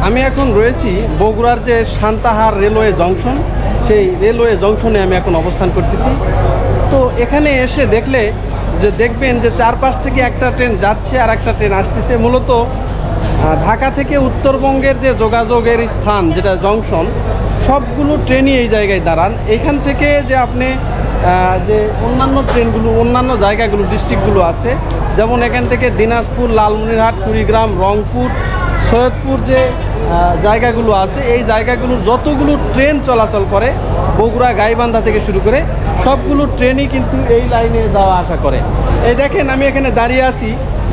আমি এখন রয়েছি বগুড়ার যে সান্তাহার রেলওয়ে জংশন, সেই রেলওয়ে জংশনে আমি এখন অবস্থান করতেছি। তো এখানে এসে দেখলে যে দেখবেন যে চারপাশ থেকে একটা ট্রেন যাচ্ছে আর একটা ট্রেন আসতেছে। মূলত ঢাকা থেকে উত্তরবঙ্গের যে যোগাযোগের স্থান যেটা জংশন, সবগুলো ট্রেনই এই জায়গায় দাঁড়ান। এইখান থেকে যে আপনি যে অন্যান্য ট্রেনগুলো অন্যান্য জায়গাগুলো ডিস্ট্রিক্টগুলো আছে, যেমন এখান থেকে দিনাজপুর, লালমনিরহাট, কুড়িগ্রাম, রংপুর, সৈয়দপুর যে জায়গাগুলো আছে, এই জায়গাগুলোর যতগুলো ট্রেন চলাচল করে বগুড়া গাইবান্ধা থেকে শুরু করে সবগুলো ট্রেনই কিন্তু এই লাইনে যাওয়া আসা করে। এই দেখেন আমি এখানে দাঁড়িয়ে আছি,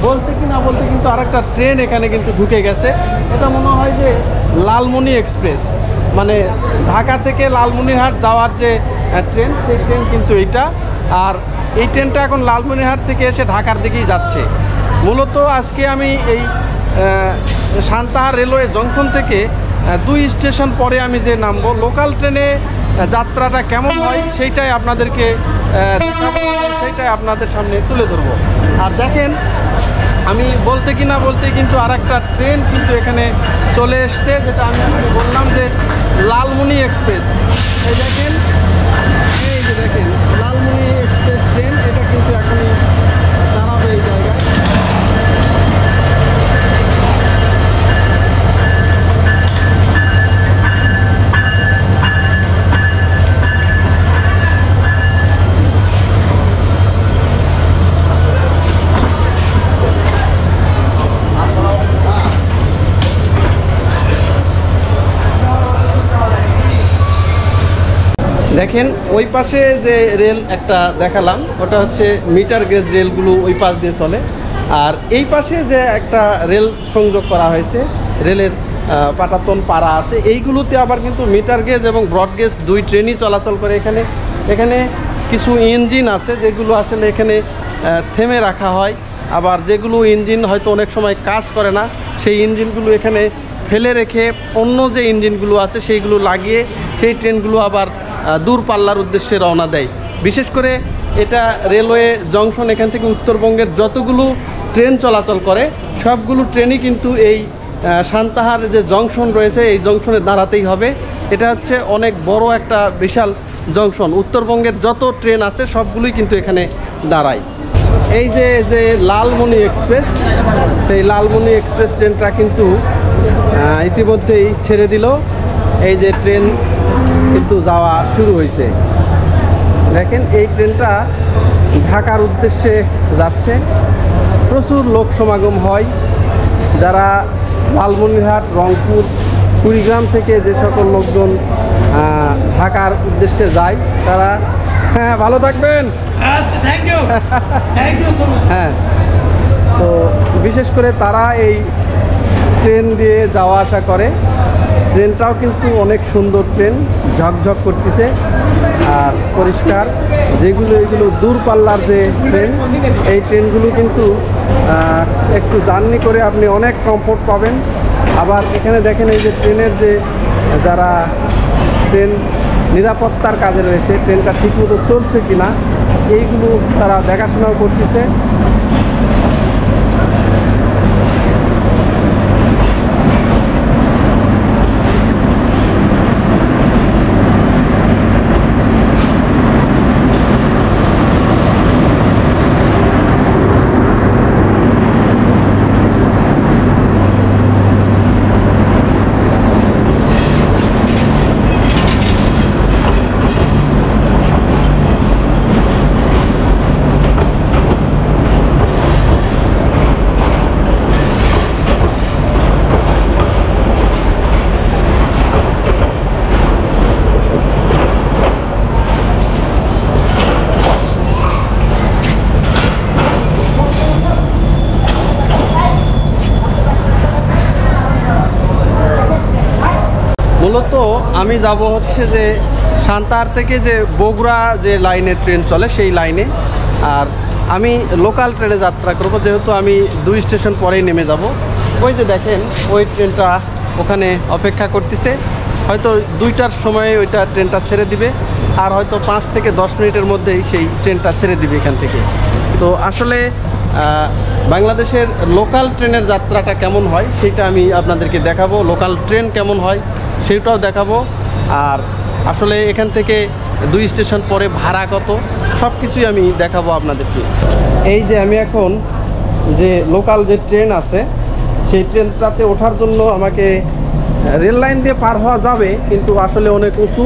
বলতে কি না বলতে কিন্তু আরেকটা ট্রেন এখানে কিন্তু ঢুকে গেছে। এটা মনে হয় যে লালমনি এক্সপ্রেস, মানে ঢাকা থেকে লালমনিরহাট যাওয়ার যে ট্রেন, সেই ট্রেন কিন্তু এইটা। আর এই ট্রেনটা এখন লালমনিরহাট থেকে এসে ঢাকার দিকেই যাচ্ছে। মূলত আজকে আমি এই সান্তাহার রেলওয়ে জংশন থেকে 2 স্টেশন পরে আমি যে নামবো, লোকাল ট্রেনে যাত্রাটা কেমন হয় সেইটাই আপনাদেরকে সেইটাই আপনাদের সামনে তুলে ধরবো। আর দেখেন আমি বলতে কি না বলতে কিন্তু আর একটা ট্রেন কিন্তু এখানে চলে এসছে, যেটা আমি বললাম যে লালমনি এক্সপ্রেস। এই দেখেন, এই যে দেখেন লালমনি এক্সপ্রেস ট্রেন, এটা কিন্তু এখনই দাঁড়াবে এই জায়গায়। দেখেন ওই পাশে যে রেল একটা দেখালাম, ওটা হচ্ছে মিটার গেজ রেলগুলো ওই পাশ দিয়ে চলে। আর এই পাশে যে একটা রেল সংযোগ করা হয়েছে, রেলের পাটাতন পাড়া আছে, এইগুলোতে আবার কিন্তু মিটার গেজ এবং ব্রড গেজ 2 ট্রেনই চলাচল করে। এখানে কিছু ইঞ্জিন আছে যেগুলো আসলে এখানে থেমে রাখা হয়, আবার যেগুলো ইঞ্জিন হয়তো অনেক সময় কাজ করে না, সেই ইঞ্জিনগুলো এখানে ফেলে রেখে অন্য যে ইঞ্জিনগুলো আছে সেইগুলো লাগিয়ে সেই ট্রেনগুলো আবার দূরপাল্লার উদ্দেশ্যে রওনা দেয়। বিশেষ করে এটা রেলওয়ে জংশন, এখান থেকে উত্তরবঙ্গের যতগুলো ট্রেন চলাচল করে সবগুলো ট্রেনই কিন্তু এই সান্তাহার যে জংশন রয়েছে এই জংশনে দাঁড়াতেই হবে। এটা হচ্ছে অনেক বড় একটা বিশাল জংশন, উত্তরবঙ্গের যত ট্রেন আছে সবগুলোই কিন্তু এখানে দাঁড়ায়। এই যে লালমনি এক্সপ্রেস, সেই লালমনি এক্সপ্রেস ট্রেনটা কিন্তু ইতিমধ্যেই ছেড়ে দিল। এই যে ট্রেন কিন্তু যাওয়া শুরু হয়েছে। দেখেন এই ট্রেনটা ঢাকার উদ্দেশ্যে যাচ্ছে। প্রচুর লোক সমাগম হয়। যারা লালমনিরহাট, রংপুর, কুড়িগ্রাম থেকে যে সকল লোকজন ঢাকার উদ্দেশ্যে যায় তারা, হ্যাঁ ভালো থাকবেন, হ্যাঁ, তো বিশেষ করে তারা এই ট্রেন দিয়ে যাওয়া আসা করে। ট্রেনটাও কিন্তু অনেক সুন্দর ট্রেন, ঝকঝক করতেছে আর পরিষ্কার। এগুলো দূরপাল্লার যে ট্রেন, এই ট্রেনগুলো কিন্তু একটু জার্নি করে আপনি অনেক কমফোর্ট পাবেন। আবার এখানে দেখেন এই যে ট্রেনের যে যারা ট্রেন নিরাপত্তার কাজে রয়েছে, ট্রেনটা ঠিকমতো চলছে কিনা এইগুলো তারা দেখাশোনাও করতেছে। মূলত আমি যাব হচ্ছে যে সান্তাহার থেকে যে বগুড়া যে লাইনে ট্রেন চলে সেই লাইনে। আর আমি লোকাল ট্রেনে যাত্রা করব, যেহেতু আমি 2 স্টেশন পরেই নেমে যাব। ওই যে দেখেন ওই ট্রেনটা ওখানে অপেক্ষা করতেছে, হয়তো 2টার সময় ওইটা ট্রেনটা ছেড়ে দিবে, আর হয়তো 5 থেকে 10 মিনিটের মধ্যেই সেই ট্রেনটা ছেড়ে দিবে এখান থেকে। তো আসলে বাংলাদেশের লোকাল ট্রেনের যাত্রাটা কেমন হয় সেটা আমি আপনাদেরকে দেখাবো, লোকাল ট্রেন কেমন হয় সেটাও দেখাবো, আর আসলে এখান থেকে 2 স্টেশন পরে ভাড়া কত সব কিছুই আমি দেখাবো আপনাদেরকে। এই যে আমি এখন যে লোকাল যে ট্রেন আছে সেই ট্রেনটাতে ওঠার জন্য আমাকে রেল লাইন দিয়ে পার হওয়া যাবে, কিন্তু আসলে অনেক উঁচু,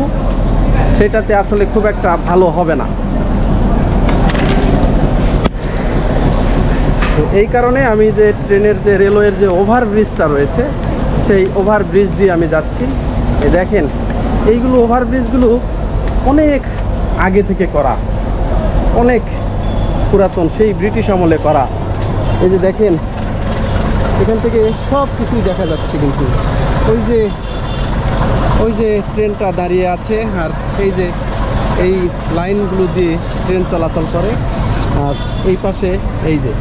সেটাতে আসলে খুব একটা ভালো হবে না। তো এই কারণে আমি যে ট্রেনের যে রেলওয়ের যে ওভারব্রিজটা রয়েছে সেই ওভারব্রিজ দিয়ে আমি যাচ্ছি। এই দেখেন এইগুলো ওভারব্রিজগুলো অনেক আগে থেকে করা, অনেক পুরাতন, সেই ব্রিটিশ আমলে করা। এই যে দেখেন এখান থেকে সব কিছুই দেখা যাচ্ছে, কিন্তু ওই যে ট্রেনটা দাঁড়িয়ে আছে, আর এই লাইনগুলো দিয়ে ট্রেন চলাচল করে, আর এই পাশে এই যে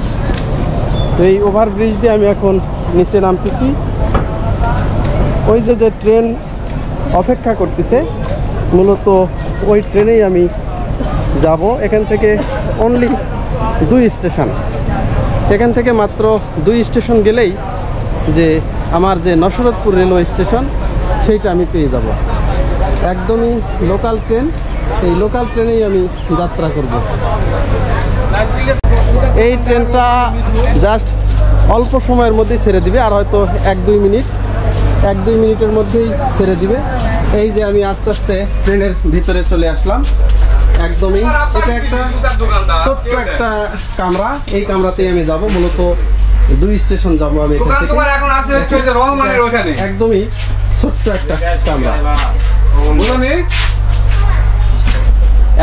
এই ওভারব্রিজ দিয়ে আমি এখন নিচে নামতেছি। ওই যে ট্রেন অপেক্ষা করতেছে মূলত ওই ট্রেনেই আমি যাব। এখান থেকে অনলি 2 স্টেশন, এখান থেকে মাত্র 2 স্টেশন গেলেই যে আমার যে নসরতপুর রেলওয়ে স্টেশন সেইটা আমি পেয়ে যাব। একদমই লোকাল ট্রেন, এই লোকাল ট্রেনেই আমি যাত্রা করব। এই ট্রেনটা জাস্ট অল্প সময়ের মধ্যেই ছেড়ে দিবে, আর হয়তো 1-2 মিনিটের মধ্যেই ছেড়ে দিবে। এই যে আমি আস্তে আস্তে ট্রেনের ভিতরে চলে আসলাম। একদমই এটা একটা ছোট্ট একটা কামরা, এই কামরাতেই আমি যাব। মূলত 2 স্টেশন যাব আমি এখান থেকে। একদমই ছোট্ট একটা কামরা।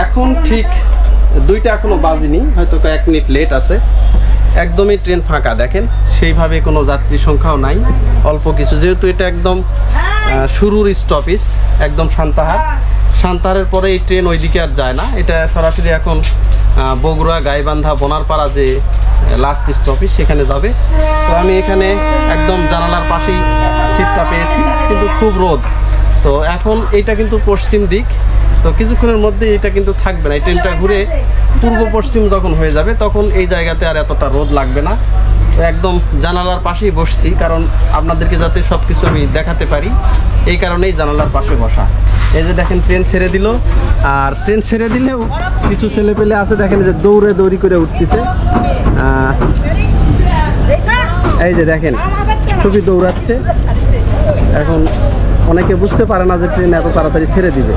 এখন ঠিক 2টা এখনো বাজেনি, হয়তো 1 মিনিট লেট আছে। একদমই ট্রেন ফাঁকা, দেখেন সেইভাবে কোনো যাত্রী সংখ্যাও নাই, অল্প কিছু, যেহেতু এটা একদম শুরুর স্টপেজ, একদম সান্তাহারের পরে এই ট্রেন ওইদিকে আর যায় না, এটা সরাসরি এখন বগুড়া, গাইবান্ধা, বনারপাড়া যে লাস্ট স্টপেজ সেখানে যাবে। তো আমি এখানে একদম জানালার পাশেই সিটটা পেয়েছি, কিন্তু খুব রোদ। তো এখন এইটা কিন্তু পশ্চিম দিক, তো কিছুক্ষণের মধ্যে এটা কিন্তু থাকবে না, এই ট্রেনটা ঘুরে পূর্ব পশ্চিম যখন হয়ে যাবে তখন এই জায়গাতে আর এতটা রোদ লাগবে না। তো একদম জানালার পাশেই বসছি, কারণ আপনাদেরকে যাতে সব কিছু আমি দেখাতে পারি এই কারণেই জানালার পাশে বসা। এই যে দেখেন ট্রেন ছেড়ে দিল, আর ট্রেন ছেড়ে দিলেও কিছু ছেলে পেলে আছে দেখেন যে দৌড়ি করে উঠতেছে। এই যে দেখেন খুবই দৌড়াচ্ছে। এখন অনেকে বুঝতে পারে না যে ট্রেন এত তাড়াতাড়ি ছেড়ে দিবে।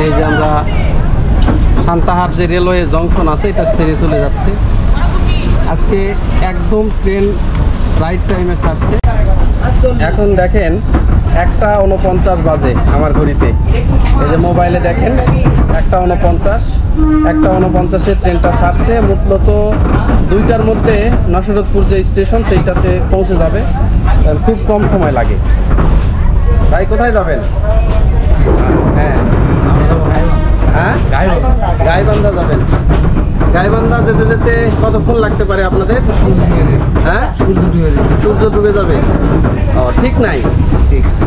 এই যে আমরা সান্তাহার যে রেলওয়ে জংশন আছে এটা ছেড়ে চলে যাচ্ছে। আজকে একদম ট্রেন রাইট টাইমে ছাড়ছে। এখন দেখেন 1:49 বাজে আমার ঘড়িতে, এই যে মোবাইলে দেখেন 1:49 ট্রেনটা ছাড়ছে। মূলত 2টার মধ্যে নসরতপুর যে স্টেশন সেইটাতে পৌঁছে যাবে, খুব কম সময় লাগে। ভাই কোথায় যাবেন? হ্যাঁ হ্যাঁ গাইবান্ধা যাবেন। গাইবান্ধা যেতে যেতে কতক্ষণ লাগতে পারে আপনাদের? হ্যাঁ সূর্য ডুবে যাবে। ও ঠিক নাই,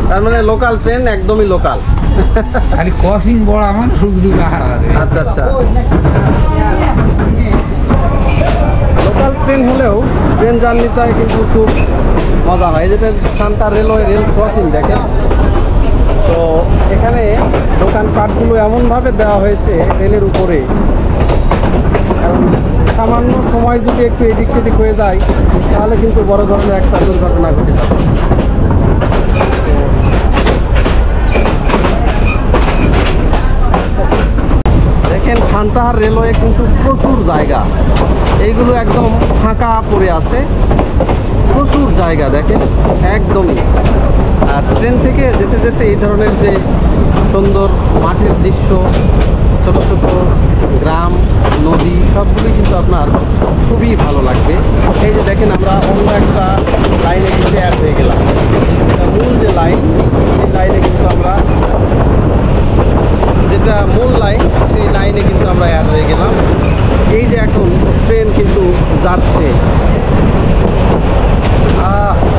তার মানে লোকাল ট্রেন, একদমই লোকাল, খালি ক্রসিং বড় আমার সূর্য ডুবে। আচ্ছা আচ্ছা, লোকাল ট্রেন হলেও ট্রেন জার্নিটা কিন্তু খুব মজা হয়। যেটা সান্তাহার রেলওয়ে রেল ক্রসিং দেখেন, তো এখানে দোকানপাটগুলো এমনভাবে দেওয়া হয়েছে রেলের উপরে, কারণ সামান্য সময় যদি একটু এদিক সেদিক হয়ে যায় তাহলে কিন্তু বড় ধরনের একটা দুর্ঘটনা ঘটে যাবে। দেখেন সান্তাহার রেলওয়ে কিন্তু প্রচুর জায়গা, এইগুলো একদম ফাঁকা পড়ে আছে, প্রচুর জায়গা দেখেন একদমই। আর ট্রেন থেকে যেতে যেতে এই ধরনের যে সুন্দর মাঠের দৃশ্য, ছোট ছোট গ্রাম, নদী, সবগুলোই কিন্তু আপনার খুবই ভালো লাগবে। এই যে দেখেন আমরা অন্য একটা লাইনে কিন্তু অ্যাড হয়ে গেলাম, মূল যে লাইন সেই লাইনে কিন্তু আমরা, যেটা মূল লাইন সেই লাইনে কিন্তু আমরা অ্যাড হয়ে গেলাম। এই যে এখন ট্রেন কিন্তু যাচ্ছে,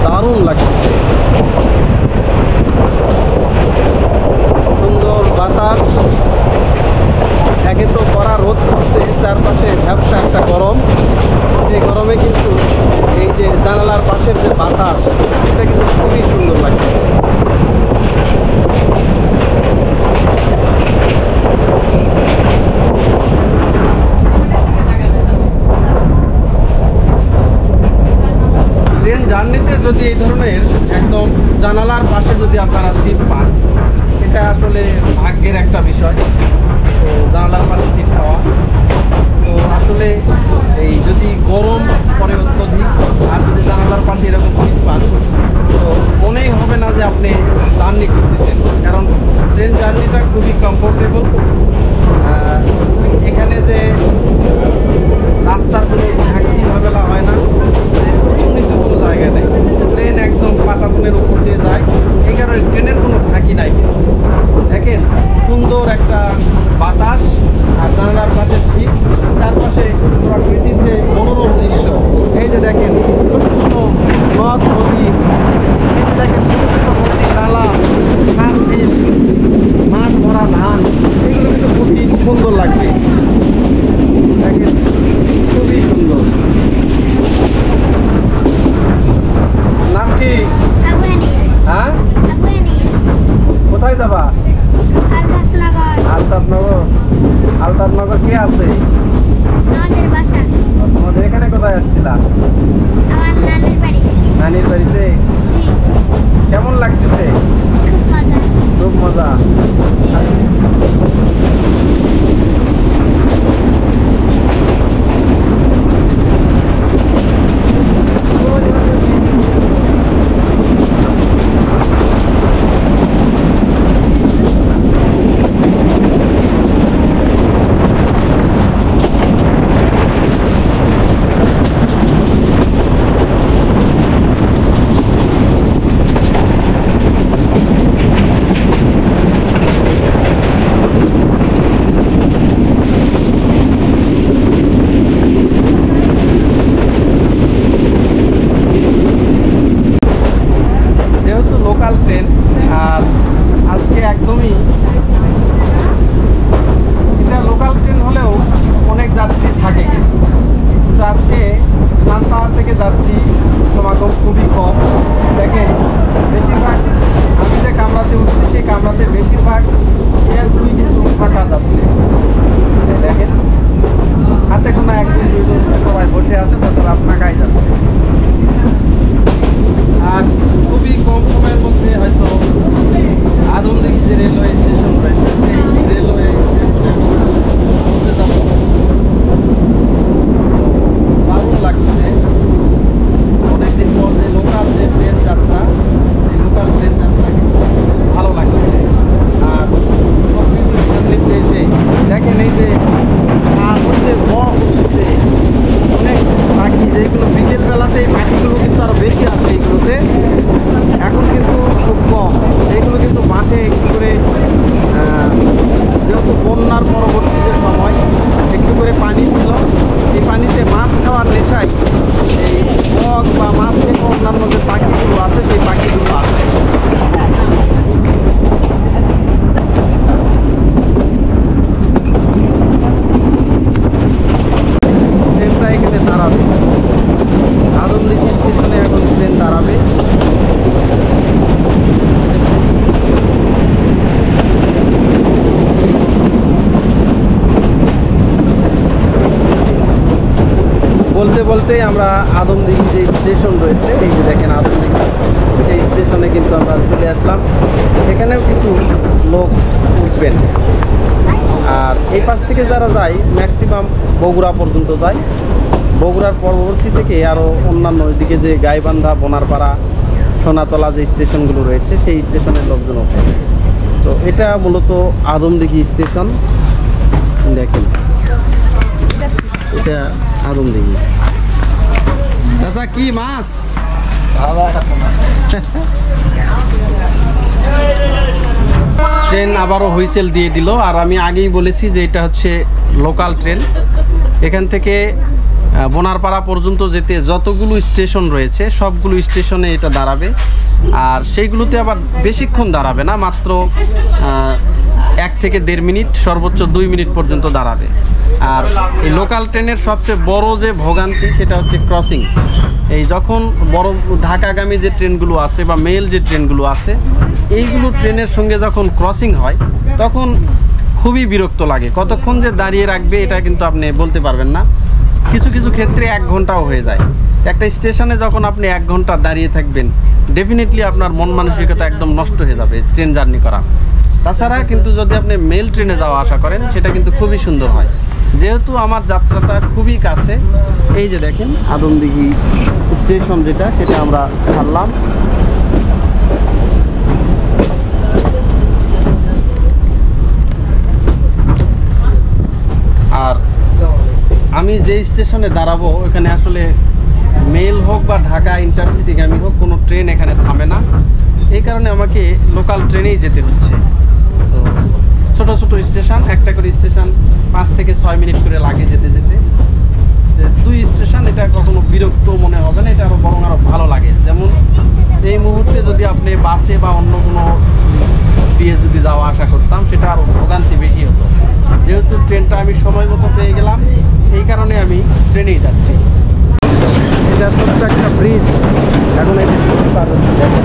দারুণ লাগছে, সুন্দর বাতাস। একে তো কড়া রোদ পড়ছে, চারপাশে ব্যবসা একটা গরম, সেই গরমে কিন্তু এই যে জানালার পাশের যে বাতাস, এটা কিন্তু খুবই সুন্দর লাগছে। ট্রেন জার্নিতে যদি এই ধরনের একদম জানালার পাশে যদি আপনারা সিট পান, এটা আসলে ভাগ্যের একটা বিষয়। তো জানালার পাশে সিট পাওয়া, তো আসলে এই যদি গরম পরে অত্যধিক আর যদি জানালার পাশে এরকম সিট পান, তো মনেই হবে না যে আপনি জার্নি করতেছেন, কারণ ট্রেন জার্নিটা খুবই কমফোর্টেবল। এখানে যে রাস্তার কোনো ঘাটতি ঝামেলা হয় না, নিচু কোনো জায়গা নেই, ট্রেন একদম পাটাতনের উপর দিয়ে যায়, এই কারণে ট্রেনের কোনো ঝাঁকি নাই। দেখেন সুন্দর একটা বাতাস আর জানালার পাশে সিট, চারপাশে প্রকৃতির যে মনোরম দৃশ্য। এই যে দেখেন ছোট ছোট নদ নদী, এই যে দেখেন ছোট ছোট নদী নালা, ধান বিল, মাঠ ভরা ধান, এগুলো কিন্তু খুবই সুন্দর লাগবে। দেখেন খুবই সুন্দর। নাম কি? হ্যাঁ, কোথায় যাবা? আলতাফনগর। আলতাফনগর কে আছে? তোমাদের এখানে কোথায় আসছিলা? নানির বাড়িতে। কেমন লাগতেছে? খুব মজা। লোকাল ট্রেন, আর আজকে একদমই এটা লোকাল ট্রেন হলেও অনেক যাত্রী থাকে, কিন্তু আজকে সান্তাহার থেকে যাত্রী সমাগম খুবই কম। দেখেন বেশিরভাগ আমি যে কামরাতে উঠছি সেই কামরাতে বেশিরভাগ চেয়ারগুলি কিন্তু ফাঁকা যাচ্ছে। দেখেন হাতে কোনো একজন দুজন সবাই বসে আছে, তাছাড়া ফাঁকাই যাচ্ছে। আর খুবই কম সময়ের মধ্যে হয়তো আদমদিঘি যে রেলওয়ে স্টেশন রয়েছে সেই রেলওয়ে স্টেশনের মধ্যে যাব। দারুণ লাগছে, অনেকদিন পর যে লোকাল যে ট্রেন যাত্রা, এই লোকাল ট্রেন যাত্রা কিন্তু ভালো লাগছে। আর প্রকৃতির সান্নিধ্যে এসে দেখেন এই যে মধ্যে বক উঠছে, অনেক পাখি, যেগুলো বিকেল বেলাতে পাখিগুলো কিন্তু আরো বেশি আছে এইগুলোতে, এখন কিন্তু খুব কম। এইগুলো কিন্তু মাঠে একটু করে, যেহেতু বন্যার পরবর্তী যে সময় একটু করে পানি ছিল, এই পানিতে মাছ খাওয়ার নেশায় এই বক বা মাছ থেকে অন্যান্য যে পাখিগুলো আছে সেই পাখিগুলো আছে। ট্রেনটা এখানে দাঁড়াবে, আদমদিঘি স্টেশনে এখন ট্রেন দাঁড়াবে। বলতে বলতে আমরা আদমদিঘি যে স্টেশন রয়েছে, এই যে দেখেন আদমদিঘি সেই স্টেশনে কিন্তু আমরা চলে আসলাম। এখানেও কিছু লোক উঠবেন, আর এই পাশ থেকে যারা যায় ম্যাক্সিমাম বগুড়া পর্যন্ত যায়। বগুড়ার পরবর্তী থেকে আরও অন্যান্য দিকে যে গাইবান্ধা, বোনারপাড়া, সোনাতলা যে স্টেশনগুলো রয়েছে সেই স্টেশনের লোকজন ওঠে। তো এটা মূলত আদমদিঘি স্টেশন। দেখেন এটা আদমদিঘি। আচ্ছা কি মাছ? ট্রেন আবারও হুইসেল দিয়ে দিল, আর আমি আগেই বলেছি যে এটা হচ্ছে লোকাল ট্রেন। এখান থেকে বোনারপাড়া পর্যন্ত যেতে যতগুলো স্টেশন রয়েছে সবগুলো স্টেশনে এটা দাঁড়াবে। আর সেইগুলোতে আবার বেশিক্ষণ দাঁড়াবে না, মাত্র 1 থেকে 1.5 মিনিট, সর্বোচ্চ 2 মিনিট পর্যন্ত দাঁড়াবে। আর এই লোকাল ট্রেনের সবচেয়ে বড় যে ভোগান্তি সেটা হচ্ছে ক্রসিং। এই যখন বড় ঢাকাগামী যে ট্রেনগুলো আছে বা মেল যে ট্রেনগুলো আছে, এইগুলো ট্রেনের সঙ্গে যখন ক্রসিং হয় তখন খুবই বিরক্ত লাগে। কতক্ষণ যে দাঁড়িয়ে রাখবে এটা কিন্তু আপনি বলতে পারবেন না। কিছু কিছু ক্ষেত্রে 1 ঘন্টাও হয়ে যায়। একটা স্টেশনে যখন আপনি 1 ঘন্টা দাঁড়িয়ে থাকবেন, ডেফিনেটলি আপনার মন মানসিকতা একদম নষ্ট হয়ে যাবে ট্রেন জার্নি করা। তাছাড়া কিন্তু যদি আপনি মেল ট্রেনে যাওয়া আসা করেন সেটা কিন্তু খুবই সুন্দর হয়। যেহেতু আমার যাত্রাটা খুবই কাছে, এই যে দেখেন আদমদিঘি স্টেশন যেটা, সেটা আমরা ছাড়লাম। আর আমি যে স্টেশনে দাঁড়াবো ওখানে আসলে মেল হোক বা ঢাকা ইন্টারসিটিগামী হোক কোনো ট্রেন এখানে থামে না। এই কারণে আমাকে লোকাল ট্রেনেই যেতে হচ্ছে। তো ছোট ছোট স্টেশন, একটা করে স্টেশন 5 থেকে 6 মিনিট করে লাগে যেতে যেতে। 2 স্টেশন, এটা কখনো বিরক্ত মনে হবে না, এটা আরও বরং আরও ভালো লাগে। যেমন এই মুহূর্তে যদি আপনি বাসে বা অন্য কোনো দিয়ে যদি যাওয়া আসা করতাম সেটা আরও ভোগান্তি বেশি হতো। যেহেতু ট্রেনটা আমি সময় মতো পেয়ে গেলাম, এই কারণে আমি ট্রেনেই যাচ্ছি। এটা ছোট্ট একটা ব্রিজ, এখন এই ব্রিজ পার হচ্ছে দেখেন।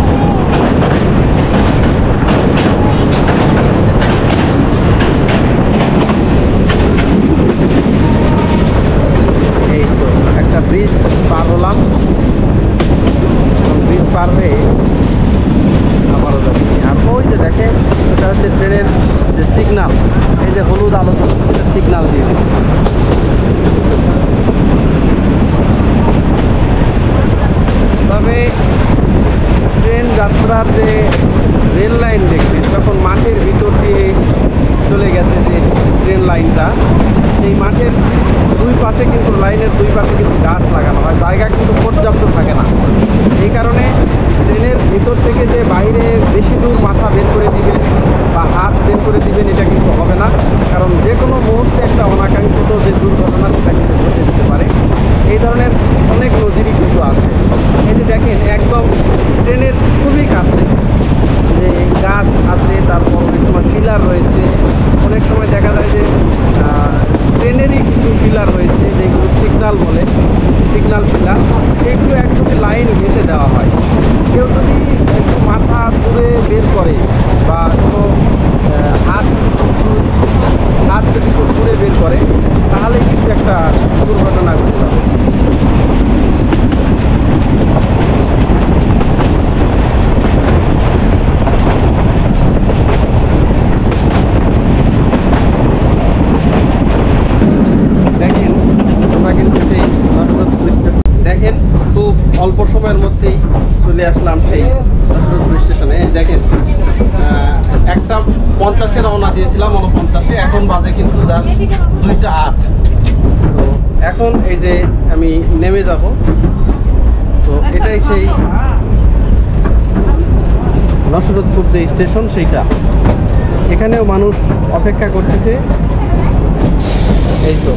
এই তো একটা ব্রিজ পার হলাম, ব্রিজ পার হয়ে আবারও যাচ্ছি। আর ওই যে দেখেন এটা হচ্ছে ট্রেনের যে সিগন্যাল, এই যে হলুদ আলো জ্বলছে, সিগন্যাল দিয়ে। তবে ট্রেন যাত্রার যে রেল লাইন দেখবেন যখন মাঠের ভিতর দিয়ে চলে গেছে যে ট্রেন লাইনটা, এই মাঠের 2 পাশে কিন্তু লাইনের 2 পাশে কিন্তু গাছ লাগানো হয়, জায়গা কিন্তু পর্যাপ্ত থাকে না। এই কারণে ট্রেনের ভিতর থেকে যে বাইরে বেশি দূর মাথা বের করে দিবেন বা হাত বের করে দিবেন এটা কিন্তু হবে না, কারণ যে কোনো মুহূর্তে একটা অনাকাঙ্ক্ষিত যে দুর্ঘটনা সেটা কিন্তু ঘটে যেতে পারে। এই ধরনের অনেক নজিরই কিন্তু আছে। এই যে দেখেন একদম ট্রেনের খুবই কাছে যে গাছ আছে, তারপর অনেক সময় পিলার রয়েছে, অনেক সময় দেখা যায় যে ট্রেনেরই কিছু পিলার রয়েছে যেগুলো সিগন্যাল বলে, সিগন্যাল পিলার, এগুলো একদমই লাইন ঘেঁষে দেওয়া হয়। কেউ যদি একটু মাথা দূরে বের করে বা কোনো হাত যদি খুব দূরে বের করে তাহলে কিন্তু একটা দুর্ঘটনা ঘটে যাবে। দেখেন আমরা কিন্তু সেই দেখেন খুব অল্প সময়ের মধ্যেই চলে আসলাম সেই স্টেশনে। দেখেন 1:50 রওনা দিয়েছিলাম, 49-এ, এখন বাজে কিন্তু 2:08। তো এখন এই যে আমি নেমে যাব, তো এটাই সেই নসরতপুর যে স্টেশন সেইটা। এখানেও মানুষ অপেক্ষা করতেছে। এই তো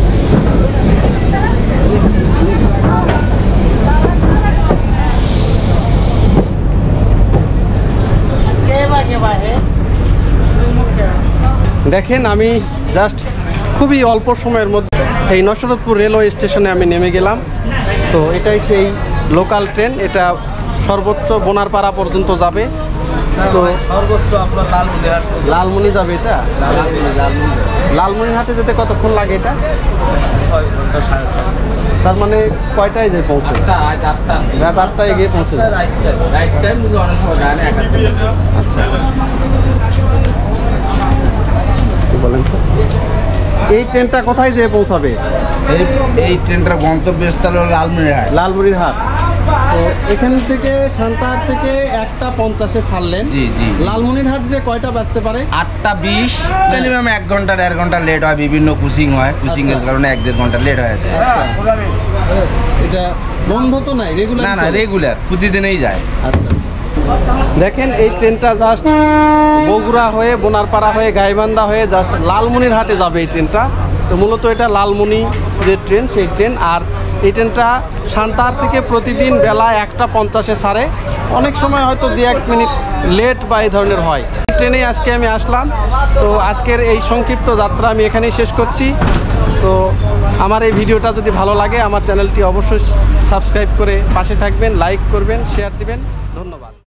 দেখেন আমি জাস্ট খুবই অল্প সময়ের মধ্যে এই নসরতপুর রেলওয়ে স্টেশনে আমি নেমে গেলাম। তো এটাই সেই লোকাল ট্রেন, এটা সর্বোচ্চ বোনারপাড়া পর্যন্ত যাবে। তো সর্বোচ্চ আপনার লালমনি যাবে এটা। লালমনিরহাটে যেতে কতক্ষণ লাগে এটা? 6 ঘন্টা 6:30। তার মানে কয়টায় যে পৌঁছে? রাত 8টায় গিয়ে পৌঁছে যায়। আচ্ছা বলেন তো এই ট্রেনটা কোথায় যেয়ে পৌঁছাবে? এই ট্রেনটার গন্তব্যস্থল হলো লালমনিরহাট। লালমনিরহাট। তো এখান থেকে সান্তাহার থেকে 1:50-এ ছাড়লেন। জি জি। লালমনিরহাট যে কয়টা বাজতে পারে? 8:20। মিনিমাম 1 ঘন্টা 1.5 ঘন্টা লেট হয়, বিভিন্ন কুচিং হয়, কুচিং এর কারণে 1-1.5 ঘন্টা লেট হয়ে যায়। এটা বন্ধ তো নাই, রেগুলার? না না, রেগুলার প্রতিদিনই যায়। আচ্ছা দেখেন এই ট্রেনটা জাস্ট বগুড়া হয়ে বোনারপাড়া হয়ে গাইবান্ধা হয়ে জাস্ট লালমনিরহাটে যাবে এই ট্রেনটা। তো মূলত এটা লালমনি যে ট্রেন সেই ট্রেন। আর এই ট্রেনটা সান্তাহার থেকে প্রতিদিন বেলা 1:50 ছাড়ে, অনেক সময় হয়তো 2-1 মিনিট লেট বা এই ধরনের হয়। এই ট্রেনেই আজকে আমি আসলাম। তো আজকের এই সংক্ষিপ্ত যাত্রা আমি এখানেই শেষ করছি। তো আমার এই ভিডিওটা যদি ভালো লাগে আমার চ্যানেলটি অবশ্যই সাবস্ক্রাইব করে পাশে থাকবেন, লাইক করবেন, শেয়ার দিবেন। ধন্যবাদ।